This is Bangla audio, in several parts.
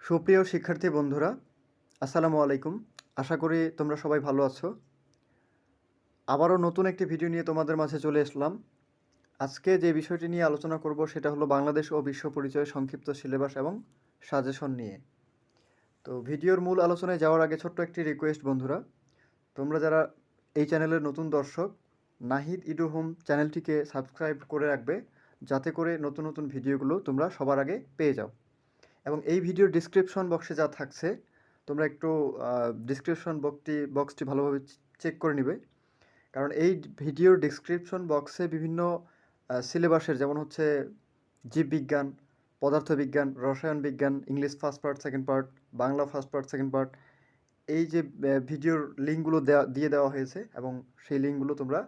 সুপ্রিয় শিক্ষার্থী বন্ধুরা, আসসালামু আলাইকুম। আশা করি তোমরা সবাই ভালো আছো। আবারও নতুন একটি ভিডিও নিয়ে তোমাদের মাঝে চলে আসলাম। আজকে যে বিষয়টি নিয়ে আলোচনা করব সেটা হলো বাংলাদেশ ও বিশ্ব পরিচয় সংক্ষিপ্ত সিলেবাস এবং সাজেশন নিয়ে। তো ভিডিওর মূল আলোচনায় যাওয়ার আগে ছোট্ট একটি রিকোয়েস্ট বন্ধুরা, তোমরা যারা এই চ্যানেলের নতুন দর্শক, নাহিদ ইডু হোম চ্যানেলটিকে সাবস্ক্রাইব করে রাখবে, যাতে করে নতুন নতুন ভিডিওগুলো তোমরা সবার আগে পেয়ে যাও। এবং এই ভিডিওর ডিসক্রিপশন বক্সে যা থাকছে তোমরা একটু ডিসক্রিপশন বক্সটি ভালোভাবে চেক করে নিবে, কারণ এই ভিডিওর ডিসক্রিপশন বক্সে বিভিন্ন সিলেবাসের, যেমন হচ্ছে জীববিজ্ঞান, পদার্থবিজ্ঞান, রসায়ন বিজ্ঞান, English first part second part, Bangla first part second part, এই যে ভিডিওর লিঙ্কগুলো দিয়ে দেওয়া হয়েছে এবং সেই লিঙ্কগুলো তোমরা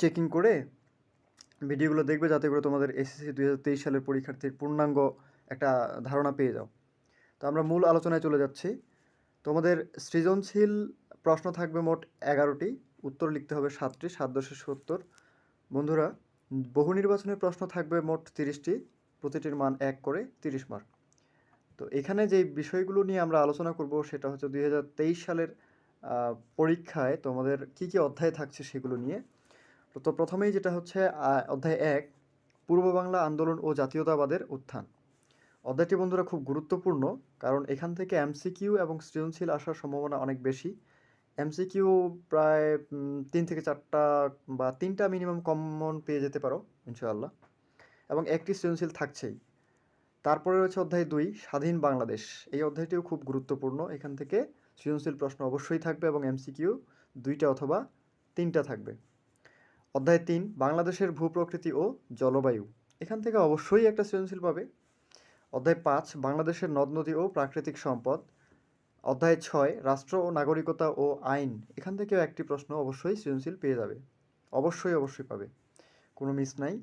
চেকিং করে ভিডিওগুলো দেখবে, যাতে করে তোমাদের এসএসসি 2023 সালের পরীক্ষার্থীর পূর্ণাঙ্গ একটা ধারণা পেয়ে যাও। তো আমরা মূল আলোচনায় চলে যাচ্ছি। তোমাদের সৃজনশীল প্রশ্ন থাকবে মোট 11টি, উত্তর লিখতে হবে 7টি, 7×10 70। বন্ধুরা, বহু নির্বাচনের প্রশ্ন থাকবে মোট 30টি, প্রতিটির মান 1 করে 30 মার্ক। তো এখানে যে বিষয়গুলো নিয়ে আমরা আলোচনা করব সেটা হচ্ছে 2023 সালের পরীক্ষায় তোমাদের কি কি অধ্যায় থাকছে সেগুলো নিয়ে। তো প্রথমেই যেটা হচ্ছে অধ্যায় 1, পূর্ব বাংলা আন্দোলন ও জাতীয়তাবাদের উত্থান। অধ্যায়টি বন্ধুরা খুব গুরুত্বপূর্ণ, কারণ এখান থেকে এমসিকিউ এবং সৃজনশীল আসার সম্ভাবনা অনেক বেশি। এমসিকিউ প্রায় 3 থেকে 4টা বা 3টা মিনিমাম কমন পেয়ে যেতে পারো ইনশাআল্লাহ, এবং একটি সৃজনশীল থাকছেই। তারপরে রয়েছে অধ্যায় 2, স্বাধীন বাংলাদেশ। এই অধ্যায়টিও খুব গুরুত্বপূর্ণ, এখান থেকে সৃজনশীল প্রশ্ন অবশ্যই থাকবে এবং এমসিকিউ 2টা অথবা 3টা থাকবে। অধ্যায় 3, বাংলাদেশের ভূপ্রকৃতি ও জলবায়ু। এখান থেকে অবশ্যই একটা সৃজনশীল পাবে। অধ্যায় 5, বাংলাদেশের নদ নদী ও প্রাকৃতিক সম্পদ। অধ্যায় 6, রাষ্ট্র ও নাগরিকতা ও আইন। এখান থেকেও একটি প্রশ্ন অবশ্যই সৃজনশীল পেয়ে যাবে, অবশ্যই পাবে, কোনো মিস নাই।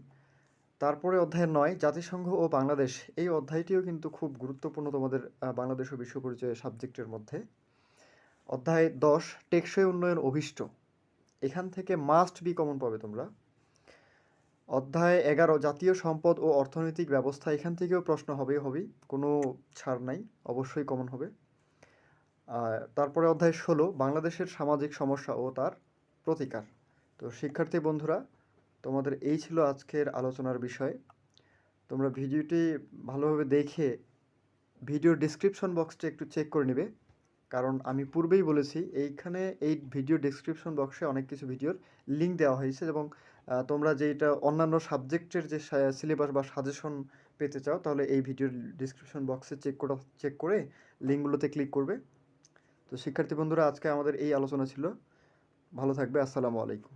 তারপরে অধ্যায় 9, জাতিসংঘ ও বাংলাদেশ। এই অধ্যায়টিও কিন্তু খুব গুরুত্বপূর্ণ তোমাদের বাংলাদেশ ও বিশ্ব পরিচয় সাবজেক্টের মধ্যে। অধ্যায় 10, টেকসই উন্নয়ন অভিষ্ট। এখান থেকে মাস্ট বি কমন পাবে তোমরা। অধ্যায় 11, জাতীয় সম্পদ ও অর্থনৈতিক ব্যবস্থা। এখান থেকেও প্রশ্ন হবেই, কোনো ছাড় নাই, অবশ্যই কমন হবে। তারপরে অধ্যায় 16, বাংলাদেশের সামাজিক সমস্যা ও তার প্রতিকার। তো শিক্ষার্থী বন্ধুরা, তোমাদের এই ছিল আজকের আলোচনার বিষয়। তোমরা ভিডিওটি ভালোভাবে দেখে ভিডিওর ডিসক্রিপশন বক্সটা একটু চেক করে নেবে, কারণ আমি পূর্বেই বলেছি এইখানে এই ভিডিও ডিসক্রিপশন বক্সে অনেক কিছু ভিডিওর লিঙ্ক দেওয়া হয়েছে, এবং তোমরা যেটা অন্যান্য সাবজেক্টের যে সিলেবাস বা সাজেশন পেতে চাও, তাহলে এই ভিডিওর ডিসক্রিপশন বক্সে চেক করে লিঙ্কগুলোতে ক্লিক করবে। তো শিক্ষার্থী বন্ধুরা, আজকে আমাদের এই আলোচনা ছিল। ভালো থাকবে। আসসালামু আলাইকুম।